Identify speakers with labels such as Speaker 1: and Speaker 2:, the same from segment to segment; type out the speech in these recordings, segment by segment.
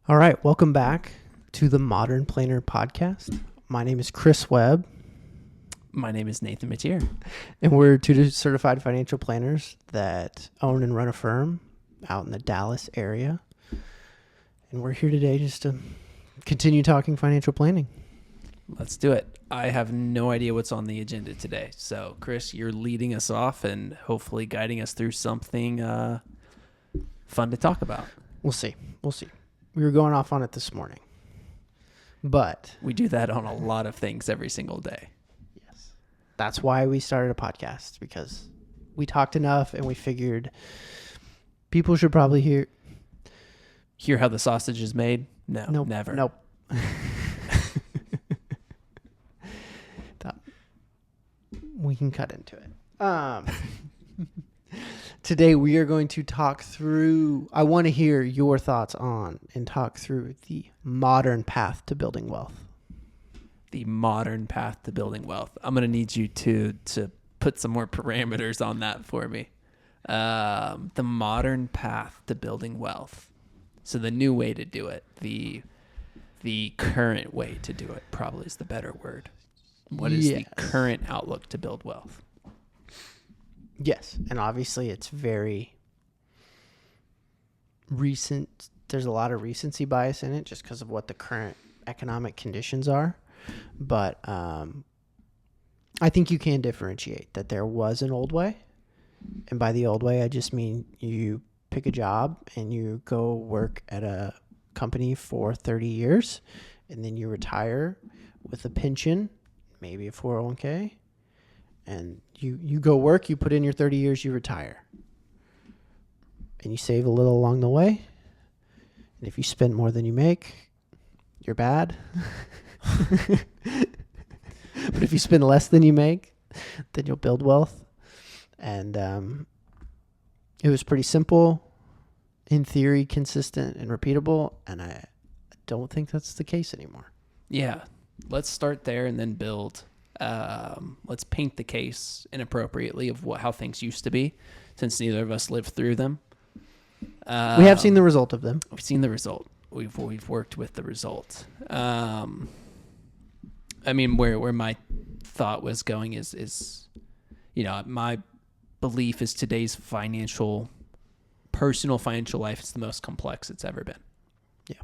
Speaker 1: All right, welcome back to the Modern Planner Podcast. My name is Chris Webb.
Speaker 2: My name is Nathan Matier.
Speaker 1: And we're two certified financial planners that own and run a firm out in the Dallas area. And we're here today just to continue talking financial planning.
Speaker 2: Let's do it. I have no idea what's on the agenda today. So, Chris, you're leading us off and hopefully guiding us through something fun to talk about.
Speaker 1: We'll see. We were going off on it this morning. But
Speaker 2: we do that on a lot of things every single day.
Speaker 1: Yes. That's why we started a podcast, because we talked enough and we figured people should probably
Speaker 2: hear how the sausage is made. No, never.
Speaker 1: Nope. We can cut into it. Today we are going to talk through, I want to hear your thoughts on and talk through the modern path to building wealth.
Speaker 2: The modern path to building wealth. I'm going to need you to put some more parameters on that for me. The modern path to building wealth. So the new way to do it, the current way to do it probably is the better word. What is the current outlook to build wealth?
Speaker 1: Yes, and obviously it's very recent. There's a lot of recency bias in it just because of what the current economic conditions are. But I think you can differentiate that there was an old way. And by the old way, I just mean you pick a job and you go work at a company for 30 years, and then you retire with a pension, maybe a 401k, and you go work, you put in your 30 years, you retire. And you save a little along the way. And if you spend more than you make, you're bad. But if you spend less than you make, then you'll build wealth. And it was pretty simple, in theory, consistent and repeatable. And I don't think that's the case anymore.
Speaker 2: Yeah. Let's start there and then build. Let's paint the case inappropriately of how things used to be, since neither of us lived through them.
Speaker 1: We have seen the result of them.
Speaker 2: We've seen the result. We've worked with the result. I mean, where my thought was going is, my belief is today's personal financial life is the most complex it's ever been.
Speaker 1: Yeah.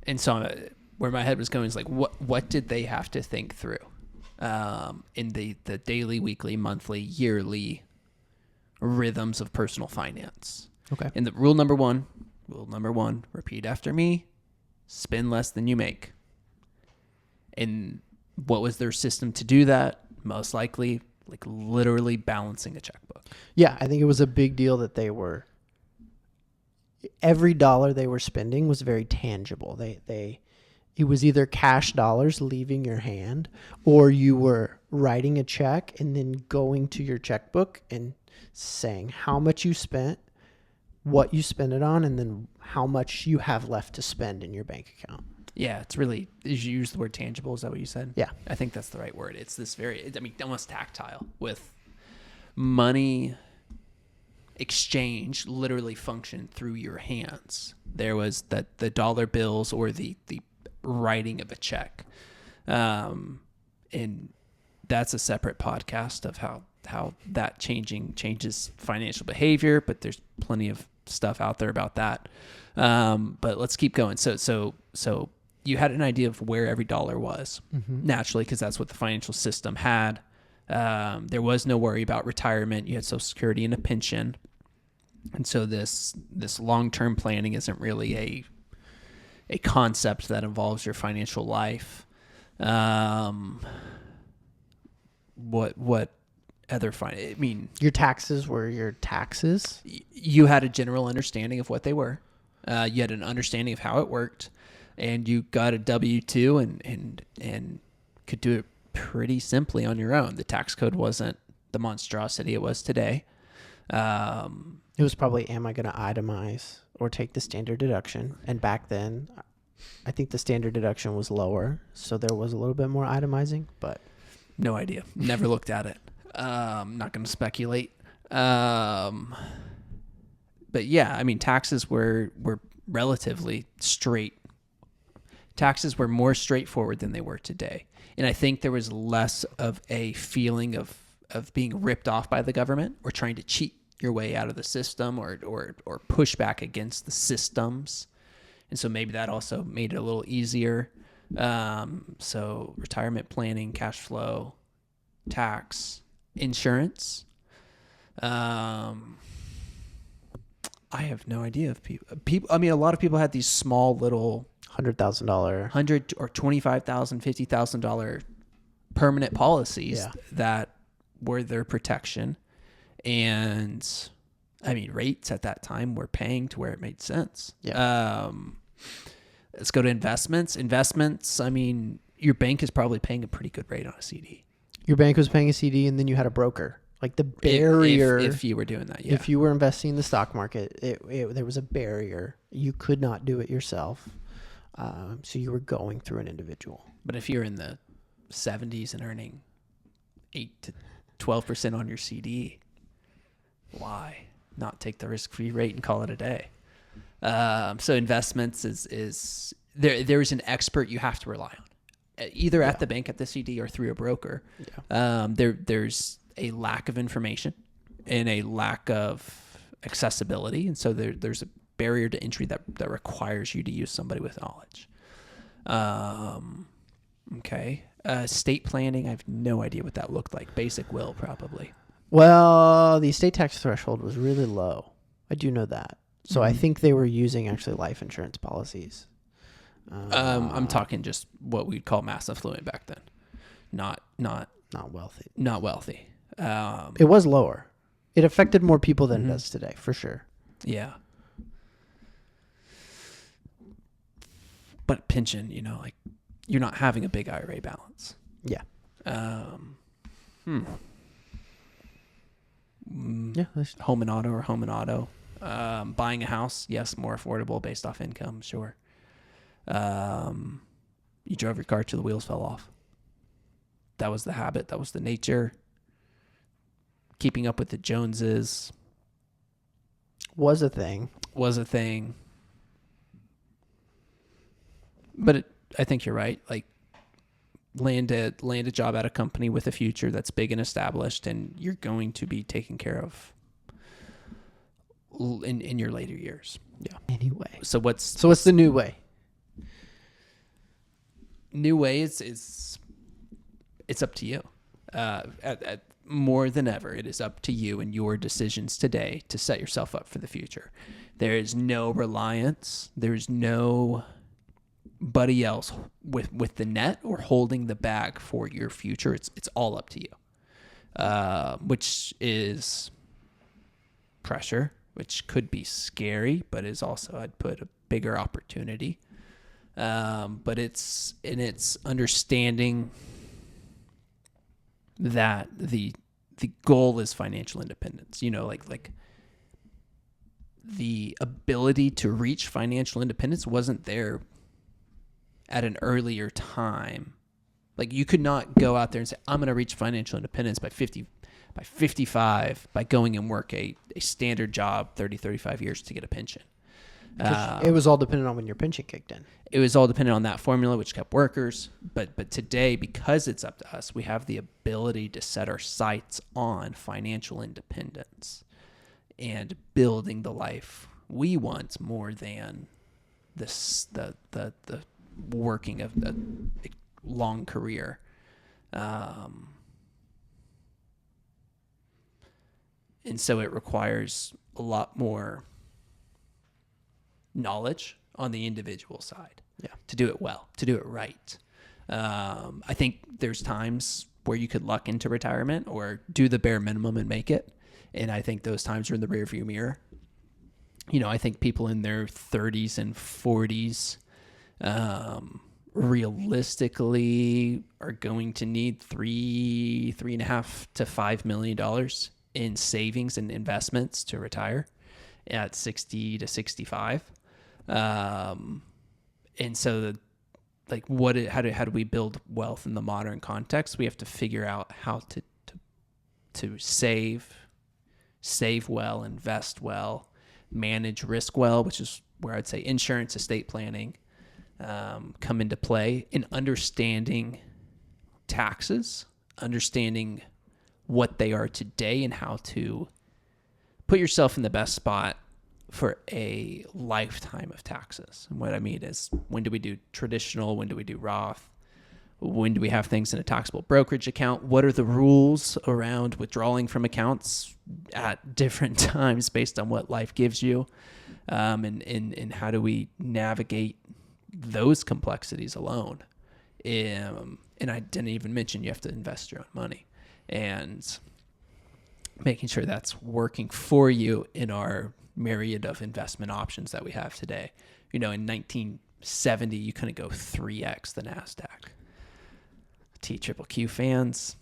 Speaker 2: And so where my head was going is like, what did they have to think through in the daily, weekly, monthly, yearly rhythms of personal finance?
Speaker 1: Okay.
Speaker 2: And the rule number one, repeat after me, spend less than you make. And what was their system to do that? Most likely, like literally balancing a checkbook.
Speaker 1: Yeah, I think it was a big deal that every dollar they were spending was very tangible. It was either cash dollars leaving your hand, or you were writing a check and then going to your checkbook and saying how much you spent, what you spent it on, and then how much you have left to spend in your bank account.
Speaker 2: Yeah, it's really, did you use the word tangible? Is that what you said?
Speaker 1: Yeah.
Speaker 2: I think that's the right word. It's this almost tactile, with money exchange literally functioned through your hands. There was the dollar bills or the writing of a check. And that's a separate podcast of how that changes financial behavior, but there's plenty of stuff out there about that. But let's keep going. So you had an idea of where every dollar was, naturally, because that's what the financial system had. There was no worry about retirement. You had Social Security and a pension. And so this long-term planning isn't really a concept that involves your financial life. What other I mean,
Speaker 1: your taxes were your taxes.
Speaker 2: You had a general understanding of what they were. You had an understanding of how it worked, and you got a W-2 and could do it pretty simply on your own. The tax code wasn't the monstrosity it was today.
Speaker 1: It was probably, am I going to itemize or take the standard deduction? And back then, I think the standard deduction was lower, so there was a little bit more itemizing, but
Speaker 2: no idea. Never looked at it. Not going to speculate. But yeah, I mean, taxes were relatively straight. Taxes were more straightforward than they were today. And I think there was less of a feeling of being ripped off by the government or trying to cheat your way out of the system or push back against the systems. And so maybe that also made it a little easier. So retirement planning, cash flow, tax, insurance. I have no idea if people. I mean, a lot of people had these small little
Speaker 1: $100,000,
Speaker 2: $100,000 or $25,000, $50,000 permanent policies that were their protection. And I mean, rates at that time were paying to where it made sense.
Speaker 1: Yeah.
Speaker 2: Let's go to investments. Investments, I mean, your bank is probably paying a pretty good rate on a CD.
Speaker 1: Your bank was paying a CD, and then you had a broker. Like the barrier,
Speaker 2: if you were doing that, yeah.
Speaker 1: If you were investing in the stock market, there was a barrier. You could not do it yourself. So you were going through an individual.
Speaker 2: But if you're in the 70s and earning 8 to 12% on your CD, why not take the risk-free rate and call it a day? So investments is there's an expert you have to rely on, either at the bank, at the CD, or through a broker. Yeah. There's a lack of information and a lack of accessibility, and so there's a barrier to entry that requires you to use somebody with knowledge. Okay. Estate planning, I have no idea what that looked like. Basic will, probably.
Speaker 1: Well, the estate tax threshold was really low. I do know that. So I think they were using actually life insurance policies.
Speaker 2: I'm talking just what we'd call mass affluent back then, not
Speaker 1: wealthy.
Speaker 2: Not wealthy.
Speaker 1: It was lower. It affected more people than it does today, for sure.
Speaker 2: Yeah. But pension, like you're not having a big IRA balance.
Speaker 1: Yeah.
Speaker 2: Yeah. Home and auto. Buying a house, yes, more affordable based off income, sure. You drove your car till the wheels fell off. That was the habit. That was the nature. Keeping up with the Joneses
Speaker 1: was a thing.
Speaker 2: But I think you're right. Like, land a job at a company with a future that's big and established, and you're going to be taken care of in your later years.
Speaker 1: Yeah. Anyway.
Speaker 2: So what's
Speaker 1: the new way?
Speaker 2: New way is it's up to you. At more than ever, it is up to you and your decisions today to set yourself up for the future. There is no reliance. There's nobody else with the net or holding the bag for your future. It's all up to you, which is pressure, which could be scary, but is also, I'd put, a bigger opportunity. But it's understanding that the goal is financial independence. Like the ability to reach financial independence wasn't there at an earlier time. Like, you could not go out there and say, I'm going to reach financial independence by 55 by going and work a standard job 30, 35 years to get a pension.
Speaker 1: It was all dependent on when your pension kicked in.
Speaker 2: It was all dependent on that formula, which kept workers. But today, because it's up to us, we have the ability to set our sights on financial independence and building the life we want more than the working of a long career. And so it requires a lot more knowledge on the individual side to do it well, to do it right. I think there's times where you could luck into retirement or do the bare minimum and make it. And I think those times are in the rearview mirror. I think people in their 30s and 40s realistically are going to need $3.5 to $5 million in savings and investments to retire at 60 to 65. And so how do we build wealth in the modern context? We have to figure out how to save well, invest well, manage risk well, which is where I'd say insurance, estate planning come into play in understanding taxes, understanding what they are today and how to put yourself in the best spot for a lifetime of taxes. And what I mean is, when do we do traditional? When do we do Roth? When do we have things in a taxable brokerage account? What are the rules around withdrawing from accounts at different times based on what life gives you? And how do we navigate those complexities alone? And I didn't even mention you have to invest your own money and making sure that's working for you in our myriad of investment options that we have today. You know, in 1970, you couldn't go 3x the NASDAQ. TQQQ fans,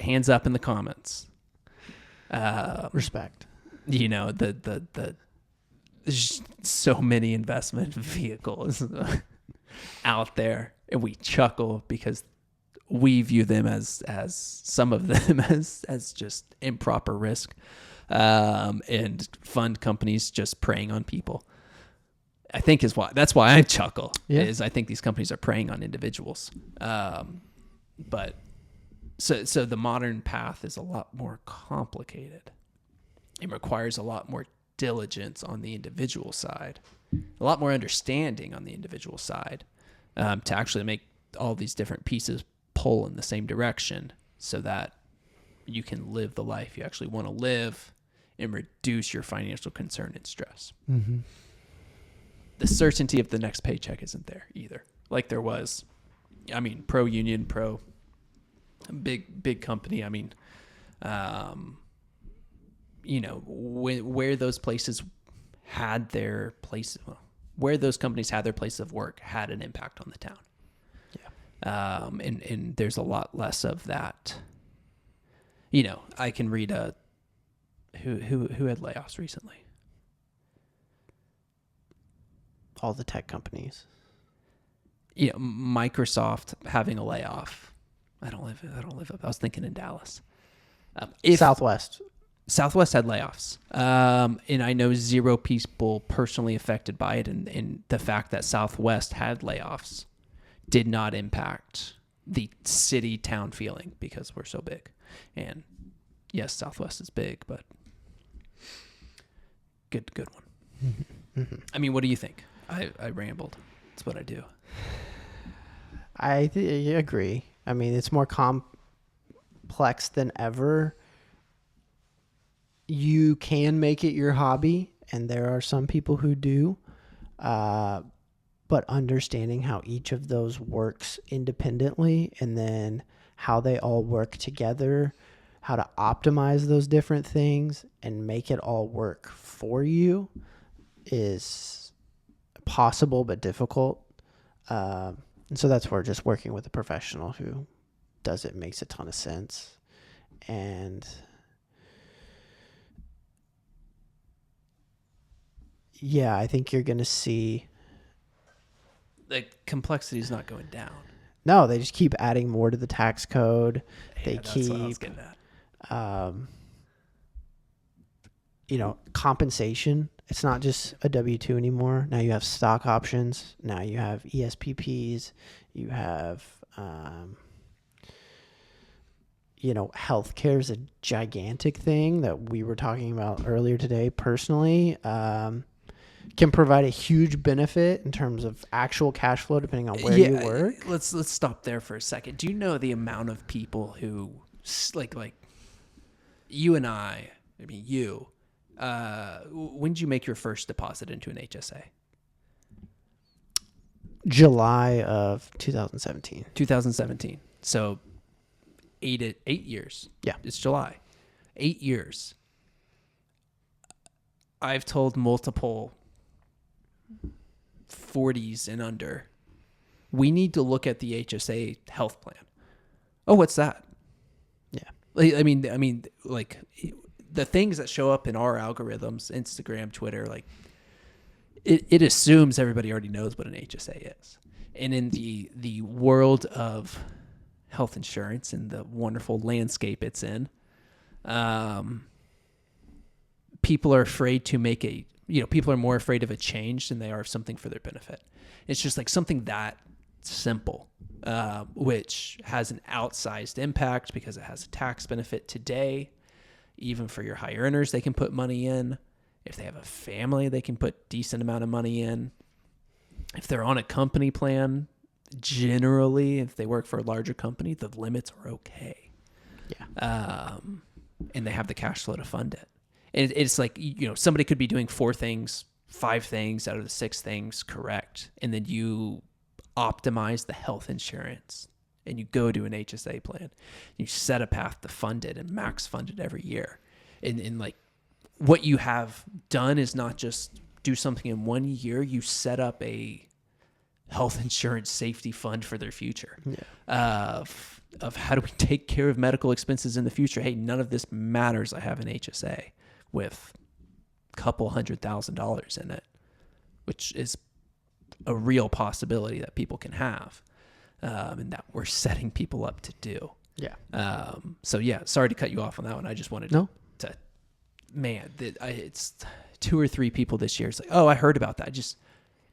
Speaker 2: hands up in the comments.
Speaker 1: Respect.
Speaker 2: You know, there's so many investment vehicles out there, and we chuckle because we view them as some of them as just improper risk, and fund companies just preying on people. I think that's why I chuckle. Yeah. Is I think these companies are preying on individuals. But so the modern path is a lot more complicated. It requires a lot more diligence on the individual side, a lot more understanding on the individual side, to actually make all these different pieces pull in the same direction so that you can live the life you actually want to live and reduce your financial concern and stress.
Speaker 1: Mm-hmm.
Speaker 2: The certainty of the next paycheck isn't there either. Like there was, I mean, pro union, pro big company. I mean, you know, where those places had their place, where those companies had their place of work had an impact on the town. Yeah. And there's a lot less of that. You know, I can read who had layoffs recently.
Speaker 1: All the tech companies.
Speaker 2: You know, Microsoft having a layoff. I don't live up. I was thinking in Dallas.
Speaker 1: Southwest
Speaker 2: had layoffs. And I know 0 people personally affected by it. And the fact that Southwest had layoffs did not impact the city town feeling because we're so big. And yes, Southwest is big, but good one. Mm-hmm. I mean, what do you think? I rambled. That's what I do.
Speaker 1: I agree. I mean, it's more complex than ever. You can make it your hobby, and there are some people who do. But understanding how each of those works independently and then how they all work together, how to optimize those different things and make it all work for you is possible but difficult. And so that's where just working with a professional who does it makes a ton of sense. And yeah, I think you're going to see
Speaker 2: the complexity is not going down.
Speaker 1: No, they just keep adding more to the tax code.
Speaker 2: Yeah,
Speaker 1: they
Speaker 2: that's
Speaker 1: keep,
Speaker 2: what I was getting at.
Speaker 1: You know, compensation. It's not just a W-2 anymore. Now you have stock options. Now you have ESPPs. You have, you know, healthcare is a gigantic thing that we were talking about earlier today. Personally, can provide a huge benefit in terms of actual cash flow depending on where you work.
Speaker 2: Let's stop there for a second. Do you know the amount of people who like you and I mean you, when did you make your first deposit into an HSA?
Speaker 1: July of 2017.
Speaker 2: 2017. So 8 years.
Speaker 1: Yeah.
Speaker 2: It's July. 8 years. I've told multiple 40s and under, we need to look at the HSA health plan. Oh, what's that?
Speaker 1: Yeah.
Speaker 2: I mean, like the things that show up in our algorithms, Instagram, Twitter, like it assumes everybody already knows what an HSA is. And in the world of health insurance and the wonderful landscape it's in, people are afraid to make a people are more afraid of a change than they are of something for their benefit. It's just like something that simple, which has an outsized impact because it has a tax benefit today. Even for your high earners, they can put money in. If they have a family, they can put decent amount of money in. If they're on a company plan, generally, if they work for a larger company, the limits are okay.
Speaker 1: Yeah.
Speaker 2: And they have the cash flow to fund it. And it's like, somebody could be doing 4 things, 5 things out of the 6 things correct. And then you optimize the health insurance and you go to an HSA plan. You set a path to fund it and max fund it every year. And like what you have done is not just do something in 1 year, you set up a health insurance safety fund for their future.
Speaker 1: Yeah.
Speaker 2: Of how do we take care of medical expenses in the future? Hey, none of this matters. I have an HSA with a couple $100,000 in it, which is a real possibility that people can have, and that we're setting people up to do.
Speaker 1: Yeah.
Speaker 2: So yeah, sorry to cut you off on that one. I just wanted to man, it's 2 or 3 people this year. It's like, oh, I heard about that.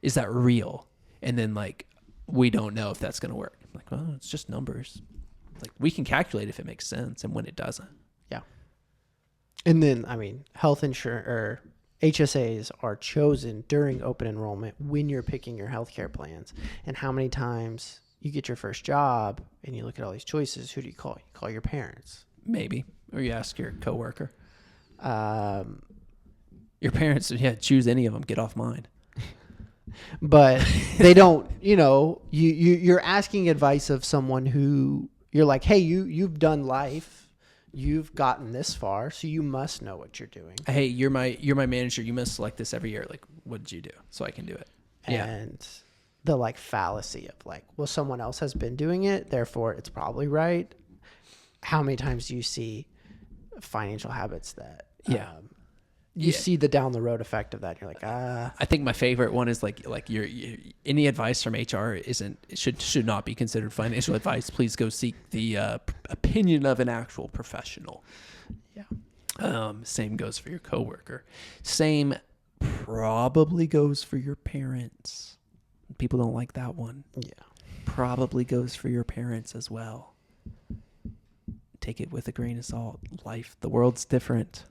Speaker 2: Is that real? And then like, we don't know if that's going to work. I'm like, well, it's just numbers. Like we can calculate if it makes sense and when it doesn't.
Speaker 1: Yeah. And then, I mean, health insurance or HSAs are chosen during open enrollment when you're picking your healthcare plans. And how many times you get your first job and you look at all these choices, who do you call? You call your parents.
Speaker 2: Maybe. Or you ask your coworker.
Speaker 1: Um,
Speaker 2: Your parents, choose any of them. Get off mine.
Speaker 1: But they don't, you're asking advice of someone who you're like, hey, you've done life. You've gotten this far, so you must know what you're doing.
Speaker 2: Hey, you're my manager. You must select this every year. Like, what did you do so I can do it?
Speaker 1: And the like fallacy of like, well, someone else has been doing it, therefore it's probably right. How many times do you see financial habits that you see the down the road effect of that? You're like,
Speaker 2: I think my favorite one is like your any advice from HR should not be considered financial advice. Please go seek the opinion of an actual professional.
Speaker 1: Yeah.
Speaker 2: Same goes for your coworker. Same probably goes for your parents. People don't like that one.
Speaker 1: Yeah.
Speaker 2: Probably goes for your parents as well. Take it with a grain of salt. The world's different.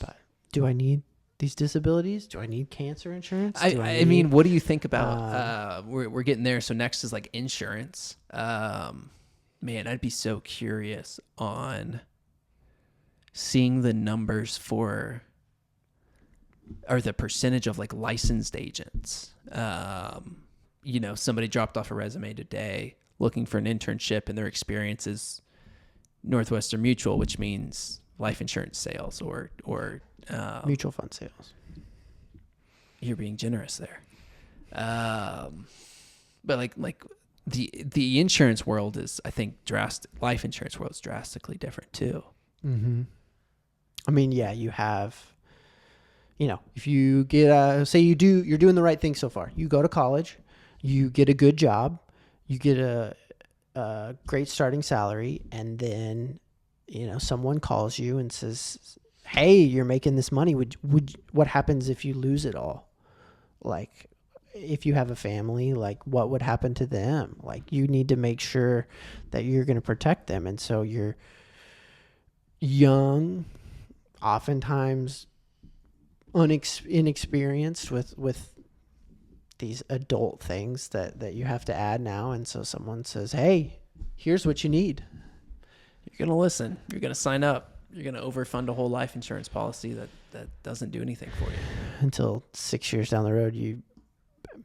Speaker 1: But do I need these disabilities? Do I need cancer insurance?
Speaker 2: I mean, what do you think about, we're getting there. So next is like insurance. Man, I'd be so curious on seeing the numbers or the percentage of like licensed agents. Somebody dropped off a resume today looking for an internship and their experience is Northwestern Mutual, which means life insurance sales or
Speaker 1: mutual fund sales.
Speaker 2: You're being generous there. But like the insurance world is, I think, life insurance world is drastically different too.
Speaker 1: Mm-hmm. I mean, yeah, you have, if you get say you're doing the right thing so far. You go to college, you get a good job, you get a great starting salary, and then someone calls you and says, hey, you're making this money. What happens if you lose it all? Like, if you have a family, like what would happen to them? Like, you need to make sure that you're going to protect them. And so you're young, oftentimes inexperienced with these adult things that you have to add now. And so someone says, hey, here's what you need.
Speaker 2: You're going to listen. You're going to sign up. You're going to overfund a whole life insurance policy that doesn't do anything for you.
Speaker 1: Until 6 years down the road, you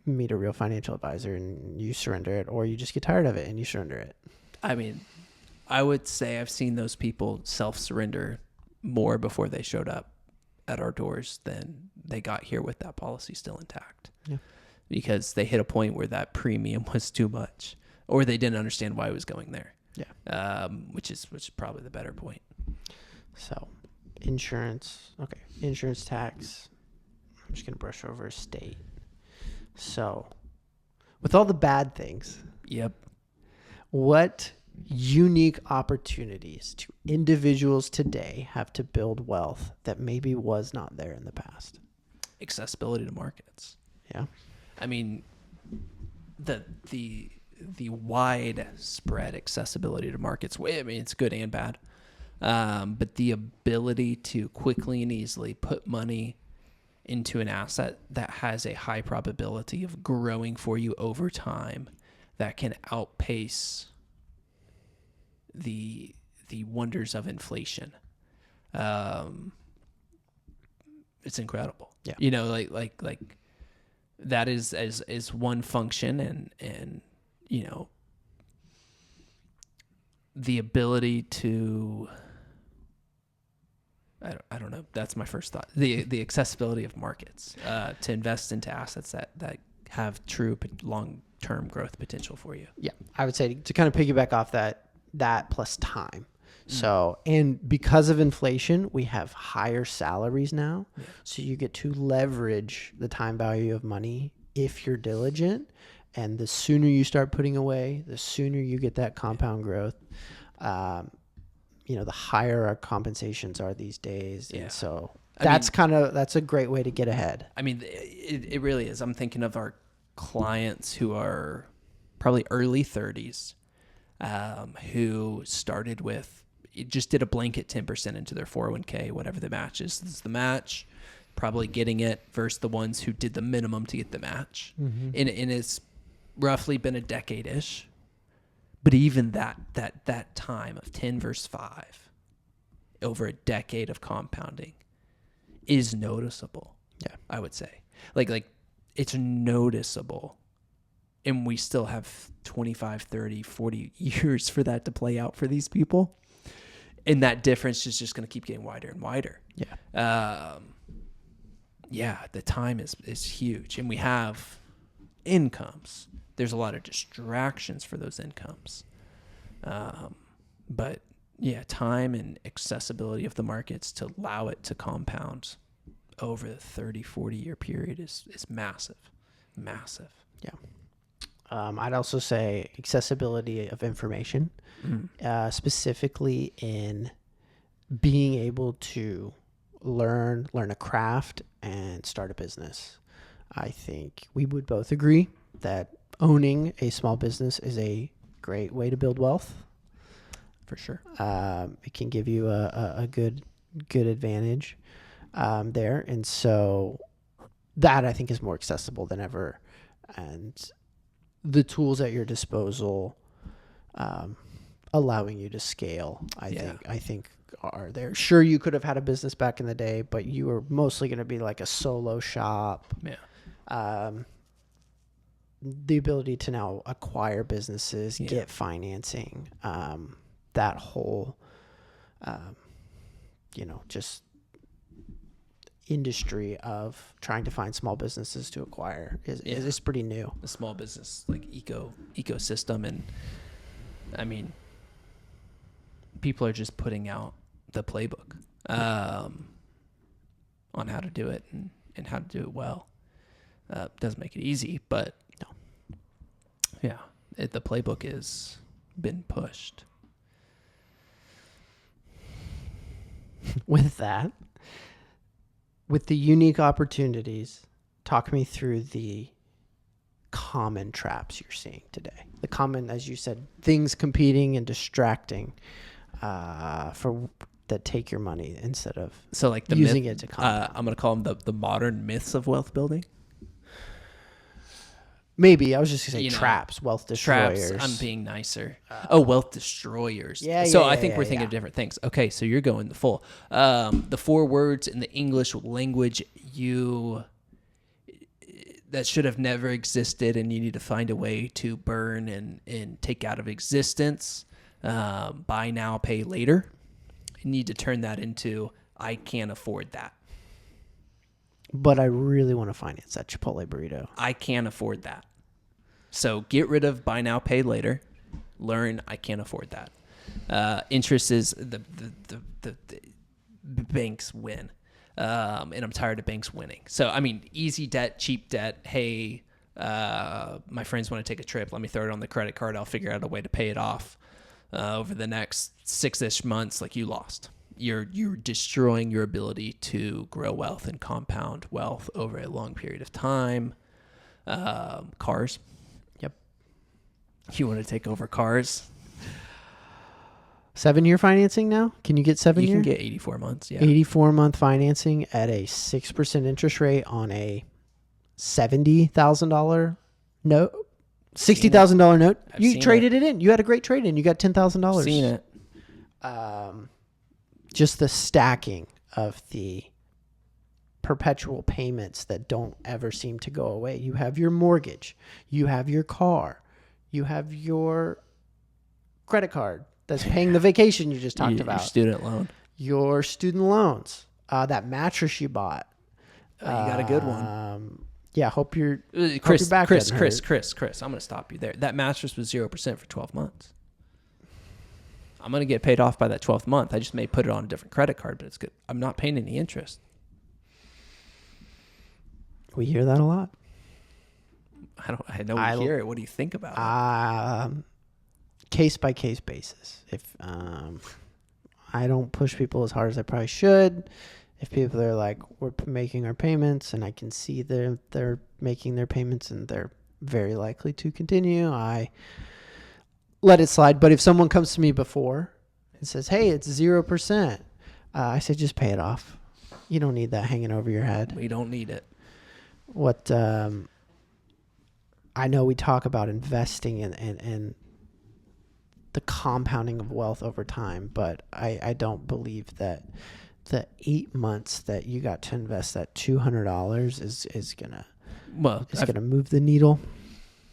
Speaker 1: meet a real financial advisor and you surrender it, or you just get tired of it and you surrender it.
Speaker 2: I mean, I would say I've seen those people self-surrender more before they showed up at our doors than they got here with that policy still intact.
Speaker 1: Yeah.
Speaker 2: Because they hit a point where that premium was too much, or they didn't understand why it was going there.
Speaker 1: Yeah.
Speaker 2: Which is probably the better point.
Speaker 1: So, insurance. Okay. Insurance tax. I'm just going to brush over state. So, with all the bad things.
Speaker 2: Yep.
Speaker 1: What unique opportunities do individuals today have to build wealth that maybe was not there in the past?
Speaker 2: accessibility to markets.
Speaker 1: Yeah.
Speaker 2: I mean, the widespread accessibility to markets. I mean, it's good and bad. But the ability to quickly and easily put money into an asset that has a high probability of growing for you over time, that can outpace the wonders of inflation. It's incredible.
Speaker 1: Yeah.
Speaker 2: You know, like that is one function, and you know, the ability to, I don't know. That's my first thought. The accessibility of markets to invest into assets that have true long-term growth potential for you.
Speaker 1: Yeah. I would say to kind of piggyback off that plus time. So, and because of inflation, we have higher salaries now. Yeah. So you get to leverage the time value of money if you're diligent. And the sooner you start putting away, the sooner you get that compound growth. You know, the higher our compensations are these days. Yeah. And so that's a great way to get ahead.
Speaker 2: I mean, it really is. I'm thinking of our clients who are probably early 30s, who started with, just did a blanket 10% into their 401k, whatever the match is. This is the match, probably getting it, versus the ones who did the minimum to get the match. Mm-hmm. And it's roughly been a decade-ish. But even that time of 10 versus 5 over a decade of compounding is noticeable.
Speaker 1: Yeah,
Speaker 2: I would say. Like it's noticeable. And we still have 25, 30, 40 years for that to play out for these people. And that difference is just going to keep getting wider and wider.
Speaker 1: Yeah.
Speaker 2: Yeah, the time is huge. And we have incomes. There's a lot of distractions for those incomes. But yeah, time and accessibility of the markets to allow it to compound over the 30, 40-year period is massive. Massive.
Speaker 1: Yeah. I'd also say accessibility of information, specifically in being able to learn a craft and start a business. I think we would both agree that owning a small business is a great way to build wealth.
Speaker 2: For sure.
Speaker 1: It can give you a good advantage there. And so that I think is more accessible than ever. And the tools at your disposal, allowing you to scale, I think are there. Sure, you could have had a business back in the day, but you were mostly going to be like a solo shop.
Speaker 2: Yeah.
Speaker 1: The ability to now acquire businesses, get financing, that whole, just industry of trying to find small businesses to acquire is pretty new.
Speaker 2: The small business like ecosystem, and I mean, people are just putting out the playbook on how to do it and how to do it well. Doesn't make it easy, but
Speaker 1: no.
Speaker 2: Yeah, the playbook has been pushed.
Speaker 1: With that, with the unique opportunities, talk me through the common traps you're seeing today. The common, as you said, things competing and distracting that take your money instead of using it to compound.
Speaker 2: I'm going to call them the modern myths of wealth building.
Speaker 1: Maybe I was just going to say traps, wealth destroyers.
Speaker 2: Traps, I'm being nicer. Wealth destroyers. I think we're thinking of different things. Okay, so you're going the full. The 4 words in the English language that should have never existed, and you need to find a way to burn and take out of existence. Buy now, pay later. You need to turn that into I can't afford that.
Speaker 1: But I really want to finance that Chipotle burrito.
Speaker 2: I can't afford that. So get rid of buy now, pay later. Learn I can't afford that. Interest is the banks win. And I'm tired of banks winning. So, I mean, easy debt, cheap debt. Hey, my friends want to take a trip. Let me throw it on the credit card. I'll figure out a way to pay it off over the next 6-ish months. Like, you lost. you're destroying your ability to grow wealth and compound wealth over a long period of time. Cars.
Speaker 1: Yep.
Speaker 2: You want to take over cars?
Speaker 1: 7-year financing now? Can you get 7
Speaker 2: You
Speaker 1: year?
Speaker 2: can get 84 months. Yeah.
Speaker 1: 84-month financing at a 6% interest rate on a $70,000 note. $60,000 note. You traded it in. You had a great trade in. You got $10,000.
Speaker 2: Seen it.
Speaker 1: Just the stacking of the perpetual payments that don't ever seem to go away. You have your mortgage. You have your car. You have your credit card that's paying the vacation you just talked about.
Speaker 2: Your student loan.
Speaker 1: Your student loans. That mattress you bought.
Speaker 2: You got a good one.
Speaker 1: Yeah, hope you're
Speaker 2: Chris,
Speaker 1: back
Speaker 2: Chris,
Speaker 1: doesn't
Speaker 2: Chris,
Speaker 1: hurt.
Speaker 2: Chris, I'm going to stop you there. That mattress was 0% for 12 months. I'm going to get paid off by that 12th month. I just may put it on a different credit card, but it's good. I'm not paying any interest.
Speaker 1: We hear that a lot.
Speaker 2: I know we hear it. What do you think about it?
Speaker 1: Case by case basis. If I don't push people as hard as I probably should. If people are like, we're making our payments and I can see they're making their payments and they're very likely to continue, I let it slide. But if someone comes to me before and says, hey, it's 0%, I say, just pay it off. You don't need that hanging over your head.
Speaker 2: We don't need it.
Speaker 1: What I know we talk about investing and the compounding of wealth over time, but I don't believe that the 8 months that you got to invest that $200 is gonna move the needle.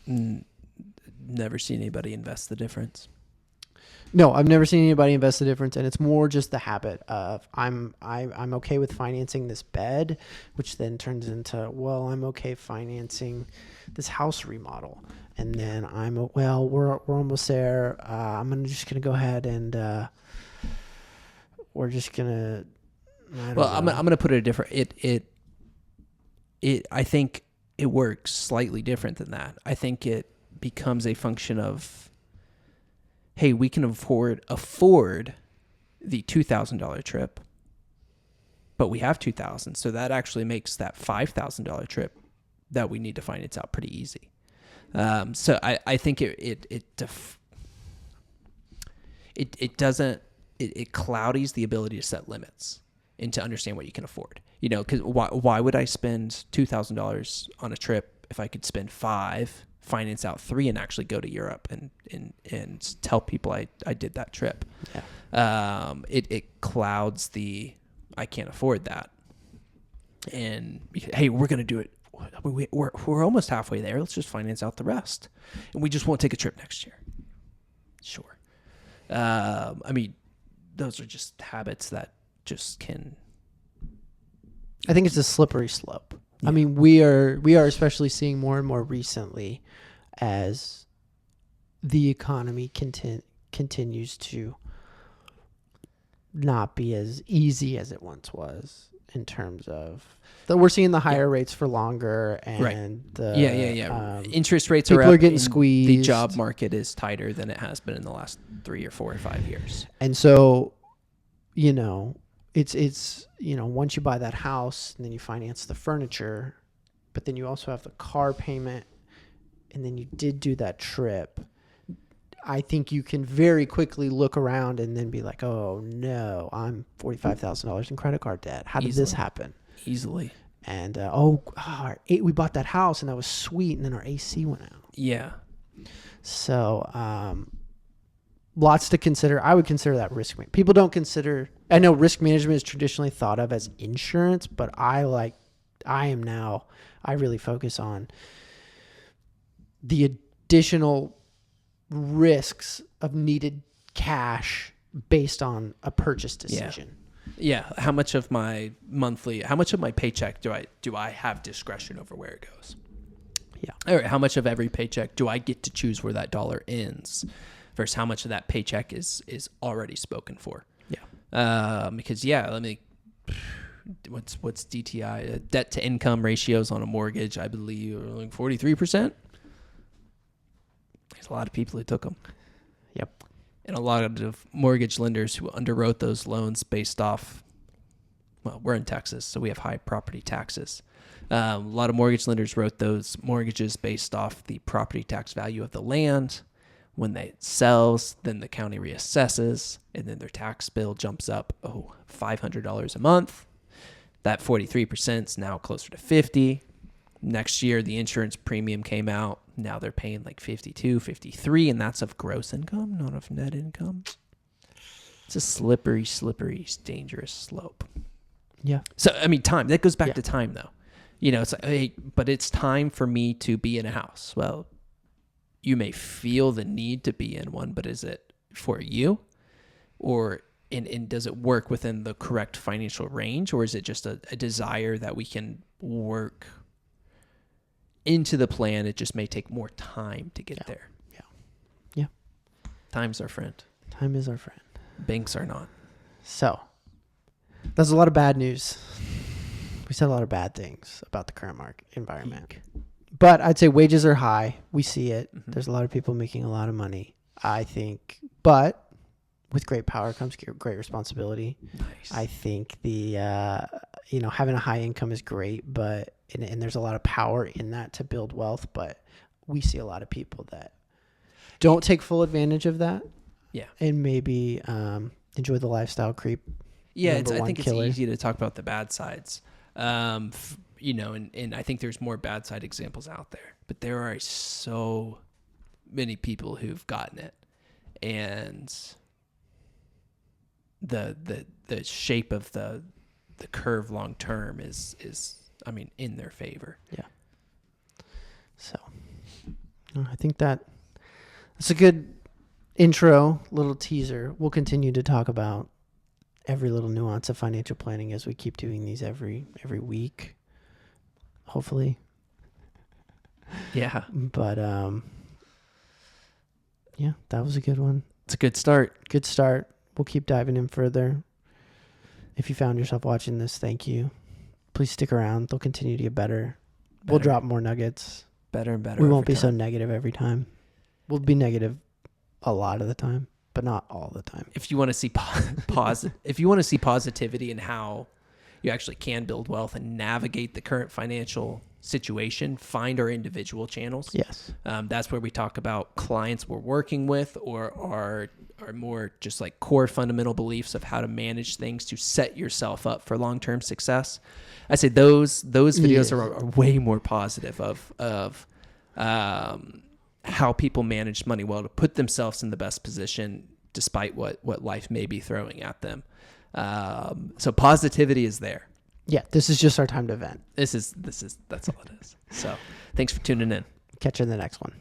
Speaker 2: Never seen anybody invest the difference.
Speaker 1: No, I've never seen anybody invest the difference, and it's more just the habit of I'm okay with financing this bed, which then turns into, well, I'm okay financing this house remodel, and then we're almost there. I'm just gonna go ahead and we're just gonna.
Speaker 2: I'm gonna put it different. I think it works slightly different than that. I think it becomes a function of, hey, we can afford the $2,000 trip, but we have $2,000, so that actually makes that $5,000 trip that we need to finance out pretty easy. So I think it cloudies the ability to set limits and to understand what you can afford. You know, because why would I spend $2,000 on a trip if I could spend $5,000, finance out $3,000, and actually go to Europe and tell people I did that trip? Yeah. It clouds the I can't afford that. And hey, we're gonna do it. We're almost halfway there. Let's just finance out the rest, and we just won't take a trip next year. Sure. I mean, those are just habits that just can.
Speaker 1: I think it's a slippery slope. Yeah. I mean, we are especially seeing more and more recently as the economy continues to not be as easy as it once was in terms of that we're seeing the higher rates for longer and
Speaker 2: interest rates
Speaker 1: people
Speaker 2: are
Speaker 1: getting squeezed.
Speaker 2: The job market is tighter than it has been in the last 3 or 4 or 5 years.
Speaker 1: And so, you know, it's you know, once you buy that house and then you finance the furniture, but then you also have the car payment, and then you did do that trip, I think you can very quickly look around and then be like, oh no, I'm $45,000 in credit card debt. How did this happen?
Speaker 2: Easily.
Speaker 1: And we bought that house and that was sweet, and then our AC went out.
Speaker 2: Yeah.
Speaker 1: So lots to consider. I would consider that risk. People don't consider. I know risk management is traditionally thought of as insurance, but I really focus on the additional risks of needed cash based on a purchase decision.
Speaker 2: Yeah. How much of my paycheck do I have discretion over where it goes?
Speaker 1: Yeah.
Speaker 2: All right. How much of every paycheck do I get to choose where that dollar ends versus how much of that paycheck is already spoken for? Yeah. Because what's DTI? Debt to income ratios on a mortgage, I believe, are like 43%. There's a lot of people who took them.
Speaker 1: Yep.
Speaker 2: And a lot of mortgage lenders who underwrote those loans based off, well, we're in Texas, so we have high property taxes. A lot of mortgage lenders wrote those mortgages based off the property tax value of the land. When it sells, then the county reassesses, and then their tax bill jumps up, $500 a month. That 43% is now closer to 50. Next year, the insurance premium came out. Now they're paying like 52, 53, and that's of gross income, not of net income. It's a slippery, dangerous slope.
Speaker 1: Yeah.
Speaker 2: So, I mean, time. That goes back to time, though. You know, it's like, hey, but it's time for me to be in a house. Well, you may feel the need to be in one, but is it for you? Or and does it work within the correct financial range? Or is it just a desire that we can work into the plan? It just may take more time to get there.
Speaker 1: Yeah.
Speaker 2: Time's our friend.
Speaker 1: Time is our friend.
Speaker 2: Banks are not.
Speaker 1: So, that's a lot of bad news. We said a lot of bad things about the current market environment. But I'd say wages are high. We see it. Mm-hmm. There's a lot of people making a lot of money, I think. But with great power comes great responsibility.
Speaker 2: Nice.
Speaker 1: I think the having a high income is great, but and there's a lot of power in that to build wealth. But we see a lot of people that don't take full advantage of that.
Speaker 2: Yeah.
Speaker 1: And maybe enjoy the lifestyle creep.
Speaker 2: Yeah, I think it's easy to talk about the bad sides. And I think there's more bad side examples out there, but there are so many people who've gotten it, and the shape of the curve long term is in their favor.
Speaker 1: Yeah. So I think that's a good intro, little teaser. We'll continue to talk about every little nuance of financial planning as we keep doing these every week, hopefully.
Speaker 2: Yeah.
Speaker 1: But that was a good one.
Speaker 2: It's a good start.
Speaker 1: Good start. We'll keep diving in further. If you found yourself watching this, thank you. Please stick around. They'll continue to get better. We'll drop more nuggets.
Speaker 2: Better and better.
Speaker 1: We won't be so negative every time. We'll be negative a lot of the time, but not all the time.
Speaker 2: If you want to see if you want to see positivity in how you actually can build wealth and navigate the current financial situation, find our individual channels.
Speaker 1: Yes.
Speaker 2: That's where we talk about clients we're working with, or our more just like core fundamental beliefs of how to manage things to set yourself up for long-term success. I say those videos are way more positive of how people manage money well to put themselves in the best position despite what life may be throwing at them. So positivity is there.
Speaker 1: Yeah, this is just our time to vent.
Speaker 2: That's all it is. So thanks for tuning in.
Speaker 1: Catch you in the next one.